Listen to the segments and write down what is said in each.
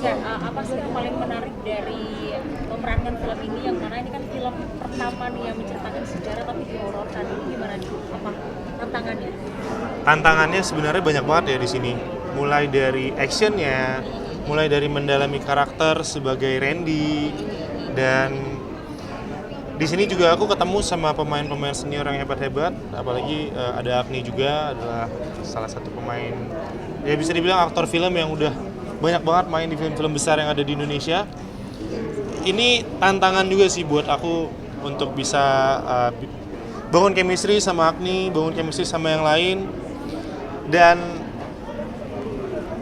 Oke, apa sih yang paling menarik dari memerankan film ini, yang mana ini kan film pertama nih yang menceritakan sejarah tapi di horor tadi, gimana nih? Apa tantangannya? Tantangannya sebenarnya banyak banget ya di sini. Mulai dari actionnya, mulai dari mendalami karakter sebagai Randy, dan di sini juga aku ketemu sama pemain-pemain senior yang hebat-hebat. Apalagi ada Agni juga, adalah salah satu pemain, ya bisa dibilang aktor film yang udah banyak banget main di film-film besar yang ada di Indonesia. Ini tantangan juga sih buat aku untuk bisa bangun chemistry sama Agni, bangun chemistry sama yang lain, dan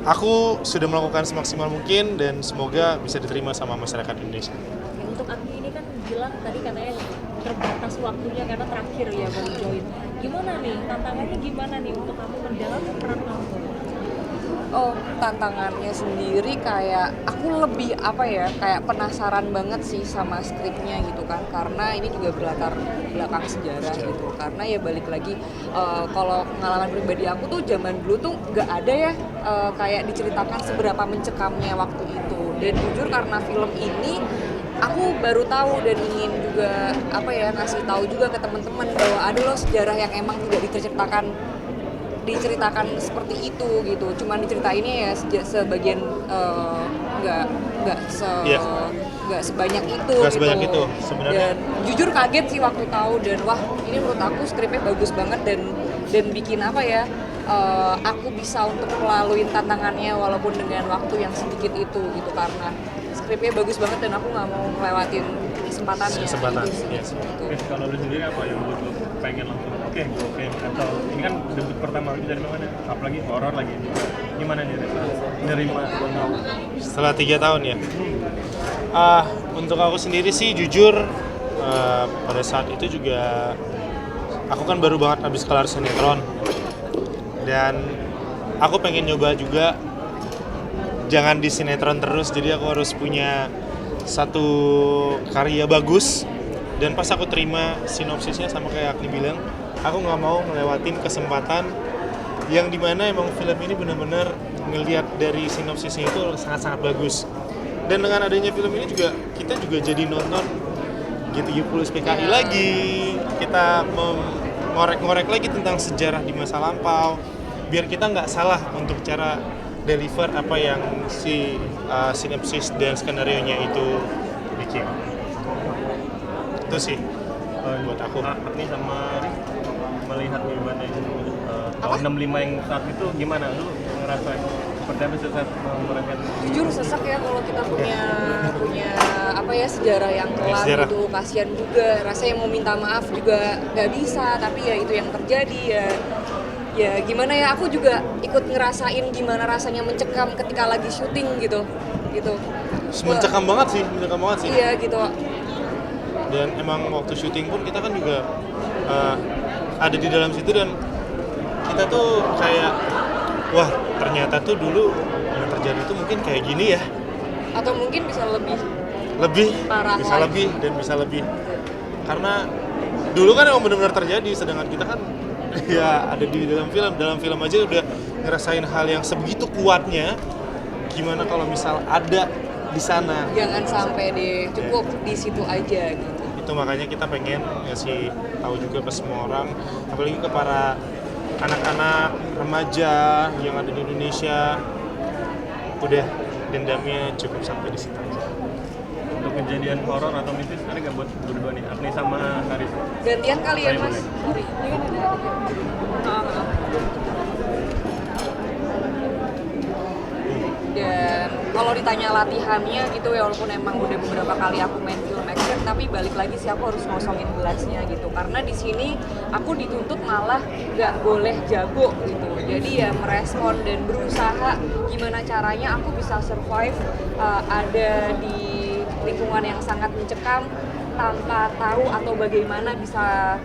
aku sudah melakukan semaksimal mungkin dan semoga bisa diterima sama masyarakat Indonesia. Untuk Agni ini kan bilang tadi katanya terbatas waktunya karena terakhir ya baru join. Gimana nih tantangannya, gimana nih untuk kamu mendalami peran kamu? Oh, tantangannya sendiri kayak aku lebih apa ya, kayak penasaran banget sih sama skripnya gitu kan, karena ini juga berlatar belakang sejarah gitu. Karena ya balik lagi, kalau pengalaman pribadi aku tuh zaman dulu tuh nggak ada ya kayak diceritakan seberapa mencekamnya waktu itu. Dan jujur karena film ini aku baru tahu dan ingin juga apa ya, ngasih tahu juga ke teman-teman bahwa ada loh sejarah yang emang tidak diceritakan seperti itu gitu. Cuman diceritainnya ya sebagian nggak sebanyak itu Nggak gitu. sebanyak itu sebenarnya. Dan jujur kaget sih waktu tahu, dan wah ini menurut aku skripnya bagus banget dan bikin apa ya, aku bisa untuk melalui tantangannya walaupun dengan waktu yang sedikit itu gitu, karena skripnya bagus banget dan aku nggak mau ngelewatin kesempatannya. Kesempatan, Gitu sih. yes. Gitu. Oke, kalau lu sendiri apa yang lu pengen langsung oke, atau ini kan debut pertama lu dari mana, apalagi horor lagi, gimana nih nerima Setelah 3 tahun ya. Untuk aku sendiri sih jujur, pada saat itu juga aku kan baru banget habis kelar sinetron, dan aku pengen nyoba juga jangan di sinetron terus, jadi aku harus punya satu karya bagus. Dan pas aku terima sinopsisnya, sama kayak Agni bilang, aku nggak mau ngelewatin kesempatan yang dimana emang film ini benar-benar ngelihat dari sinopsisnya itu sangat-sangat bagus. Dan dengan adanya film ini juga kita juga jadi nonton G30 PKI lagi, kita ngorek-ngorek lagi tentang sejarah di masa lampau, biar kita nggak salah untuk cara deliver apa yang si sinopsis dan skenario-nya itu bikin. Itu sih buat aku. Agni sama melihat gimana tahun 65 yang saat itu, gimana lu ngerasa seperti apa saat memerankan? Jujur sesak ya kalau kita punya apa ya, sejarah yang kelam Sejarah. gitu. Kasian juga, rasanya mau minta maaf juga nggak bisa, tapi ya itu yang terjadi ya gimana ya, aku juga ikut ngerasain gimana rasanya mencekam ketika lagi syuting gitu. Mencekam banget sih. Iya gitu. Dan emang waktu syuting pun kita kan juga ada di dalam situ, dan kita tuh kayak, wah ternyata tuh dulu yang terjadi tuh mungkin kayak gini ya, Atau mungkin bisa lebih parah bisa lagi. lebih dan bisa lebih, karena dulu kan emang benar-benar terjadi, sedangkan kita kan ya ada di dalam film aja udah ngerasain hal yang sebegitu kuatnya. Gimana kalau misal ada di sana? Jangan sampai deh, cukup di situ aja gitu. Itu makanya kita pengen ngasih tahu juga ke semua orang, apalagi ke para anak-anak remaja yang ada di Indonesia, udah dendamnya cukup sampai di situ aja. Untuk kejadian horor atau mistis ada nggak buat berdua nih, Agni sama Haris? Gantian kali ya Ayo, Mas. boleh. Sorry. Ini kan ada. Dan kalau ditanya latihannya gitu ya, walaupun emang udah beberapa kali aku main film action, tapi balik lagi sih aku harus ngosongin gelasnya gitu, karena di sini aku dituntut malah nggak boleh jago gitu. Jadi ya merespon dan berusaha gimana caranya aku bisa survive ada di lingkungan yang sangat mencekam tanpa tahu atau bagaimana bisa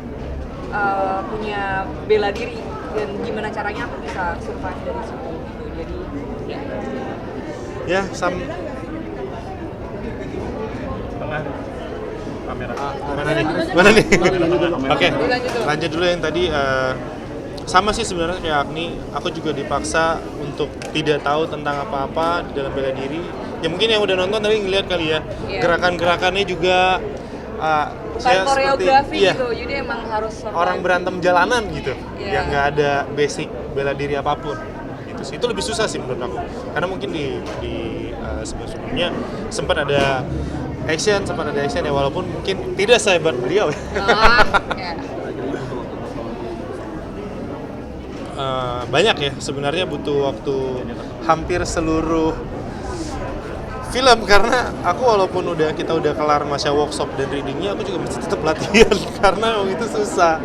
punya bela diri, dan gimana caranya aku bisa survive dari situ gitu. Jadi Ya, Tengah kamera. mana nih? Oke, Lanjut dulu. lanjut dulu yang tadi. sama sih sebenarnya kayak Agni, aku juga dipaksa untuk tidak tahu tentang apa-apa di dalam bela diri. Ya mungkin yang udah nonton tadi ngeliat kali ya, Iya. gerakan-gerakannya juga Bukan saya koreografi iya, gitu, jadi emang harus orang berantem jalanan gitu, Iya. yang nggak ada basic bela diri apapun. Gitu sih. Itu lebih susah sih menurut aku, karena mungkin di sebelum-sebelumnya sempat ada action ya, walaupun mungkin tidak sehebat beliau ya. Ya. Banyak ya sebenarnya, butuh waktu hampir seluruh film, karena aku walaupun kita udah kelar masa workshop dan readingnya, aku juga masih tetap latihan karena itu susah,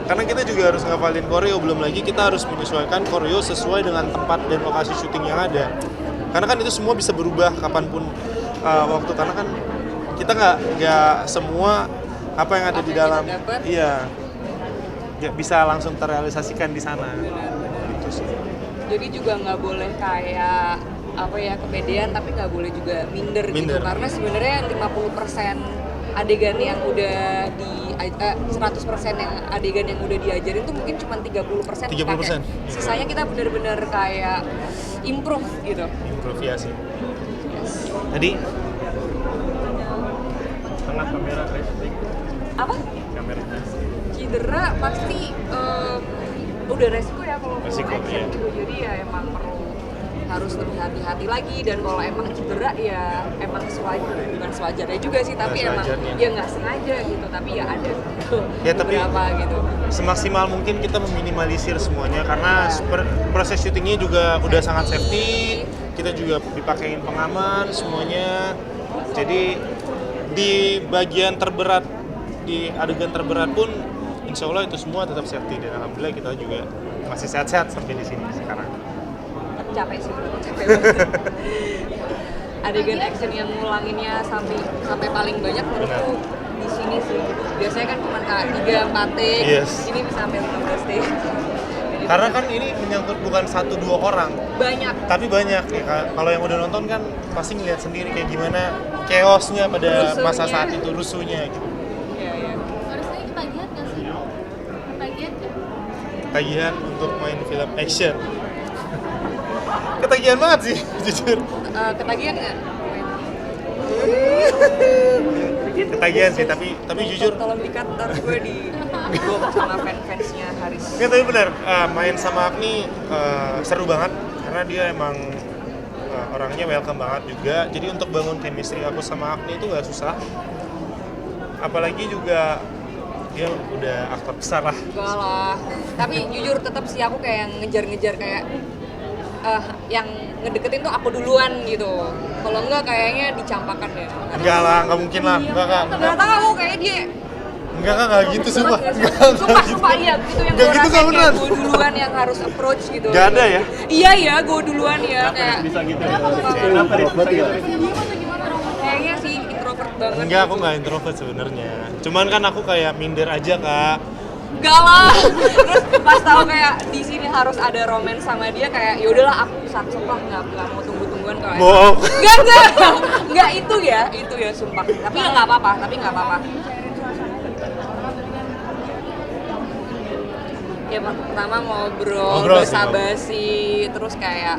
karena kita juga harus ngapalin koreo, belum lagi kita harus menyesuaikan koreo sesuai dengan tempat dan lokasi syuting yang ada, karena kan itu semua bisa berubah kapanpun waktu, karena kan kita nggak semua apa yang ada di dalam iya nggak bisa langsung terrealisasikan di sana. Gitu sih. Jadi juga nggak boleh kayak apa ya, kepedean, tapi nggak boleh juga minder gitu, karena sebenarnya 50% adegan yang udah 100% yang adegan yang udah diajarin tuh mungkin cuma 30% dipakai. Sisanya kita bener-bener kayak improve gitu. Improvisasi. Yes. Tadi Tengah kamera resting. Apa? Kamera Cedera pasti udah resiko ya kalau Resiko, action iya. gitu. Jadi ya emang harus lebih hati-hati lagi, dan kalau emang cedera ya emang bukan sewajarnya juga sih, tapi emang ya nggak sengaja gitu, tapi ya ada gitu. Ya, tapi beberapa gitu. semaksimal mungkin kita meminimalisir semuanya, karena proses syutingnya juga udah sangat safety, kita juga dipakein pengaman semuanya, jadi di bagian terberat, di adegan terberat pun insya Allah itu semua tetap safety, dan alhamdulillah kita juga masih sehat-sehat sampai di sini sekarang. Capek sih, capek banget. Adegan action yang ngulanginnya sampai paling banyak menurutku di sini sih. Biasanya kan cuma 3-4 take, ini bisa sampai 15 take. Karena kan ini menyangkut bukan 1-2 orang, banyak, tapi banyak ya. Kalau yang udah nonton kan pasti ngeliat sendiri kayak gimana chaosnya pada masa saat itu, rusuhnya gitu. Iya. Harusnya ketagihan nggak sih? Ketagihan nggak? Ketagihan untuk main film action. Ketagihan banget sih, jujur. Ketagihan nggak? Ketagihan sih, tapi jujur. Tolong di-cut, ntar gue di gop sama fans-fansnya Haris. Ya tapi benar, main sama Agni seru banget, karena dia emang orangnya welcome banget juga. Jadi untuk bangun chemistry aku sama Agni itu gak susah. Apalagi juga dia udah aktor besar lah. Enggak lah, tapi jujur tetap sih aku kayak yang ngejar-ngejar kayak yang ngedeketin tuh aku duluan gitu. Kalau enggak kayaknya dicampakan ya. Enggak lah, enggak mungkin lah. Enggak tahu kayak dia. Enggak gitu sumpah. Sumpah iya, itu yang gue rasain kayak gue duluan yang harus approach gitu. Enggak ada ya? Iya ya, gue duluan ya kayak. Bisa gitu. Kenapa bisa gitu? Kayaknya sih introvert banget. Enggak, aku enggak introvert sebenarnya. Cuman kan aku kayak minder aja, Kak. Enggak lah. Terus pas tahu kayak di sini harus ada romance sama dia, kayak yaudahlah aku saksep lah, nggak mau tunggu-tungguan kalau Bohong. Enggak itu ya sumpah. Tapi ya nggak apa-apa. Ya pertama ngobrol basa-basi, terus kayak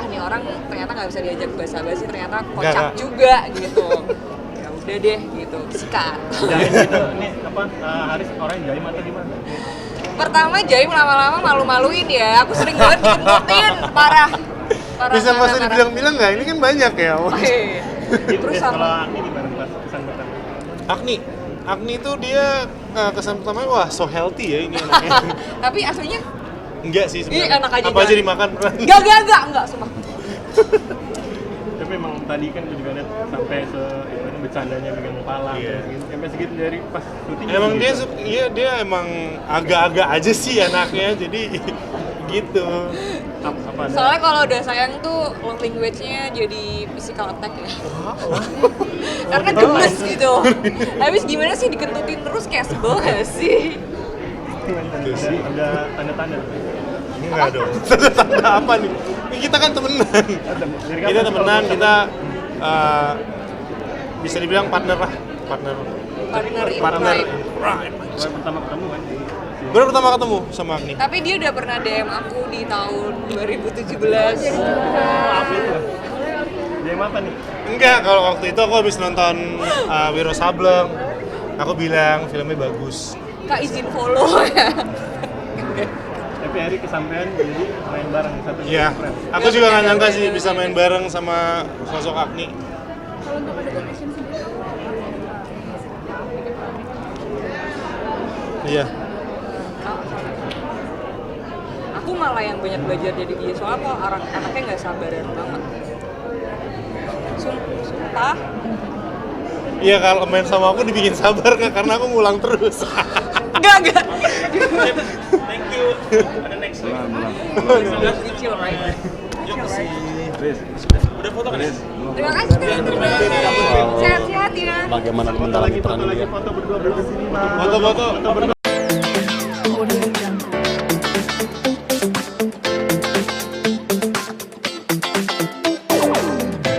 nih orang ternyata nggak bisa diajak basa-basi, ternyata kocak juga gitu. Ya udah deh gitu, sikat. Jaim gitu, ini apa, Haris orang jaim atau gimana? Pertama jaim, lama-lama malu-maluin ya, aku sering banget dikentutin, parah. Bisa masa dibilang-bilang nggak? Ini kan banyak ya. Terus kalau Agni gimana pas kesan pertama? Agni itu dia kesan pertamanya wah so healthy ya ini anaknya. Tapi aslinya enggak sih sebenarnya. enak aja apa aja dimakan. Enggak, sumpah. Tapi emang tadi kan gue juga lihat sampai bercandanya bikin kepala, sampai segitu dari pas syuting. Emang gitu. dia emang agak-agak aja sih anaknya, jadi gitu. Soalnya kalau udah sayang tuh love language-nya jadi physical attack ya. Karena gemes gitu. Habis gimana sih dikentutin terus, kayak sebel gak sih? Ada tanda-tanda. Enggak dong. Tanda apa nih? Kita kan temenan. Kita bisa dibilang partner lah. Partner in partner crime. in crime. Baru pertama ketemu kan di Baru pertama ketemu sama Agni. Tapi dia udah pernah DM aku di tahun 2017. apa itu? Dia apa nih? Enggak, kalau waktu itu aku habis nonton Wiro Sableng. Aku bilang filmnya bagus. Kak izin follow ya. Tapi hari kesampaian jadi main bareng satu Iya, friend. aku juga nggak nyangka sih bisa main bareng sama sosok Agni. Kalau untuk adegan action sendiri, Iya. Aku malah yang banyak belajar dari dia, soalnya kok anaknya nggak sabaran banget. Sumpah. Iya, kalau main sama aku dibikin sabar Kak, karena aku ngulang terus. Enggak. Thank you. Ada next week. Kecil, right? Udah foto kan? Terima kasih teman-teman. Sehat-sehat ya. Bagaimana Foto mendalangi lagi, peran foto lagi, dia? foto berdua di sini, Bang. Foto-foto.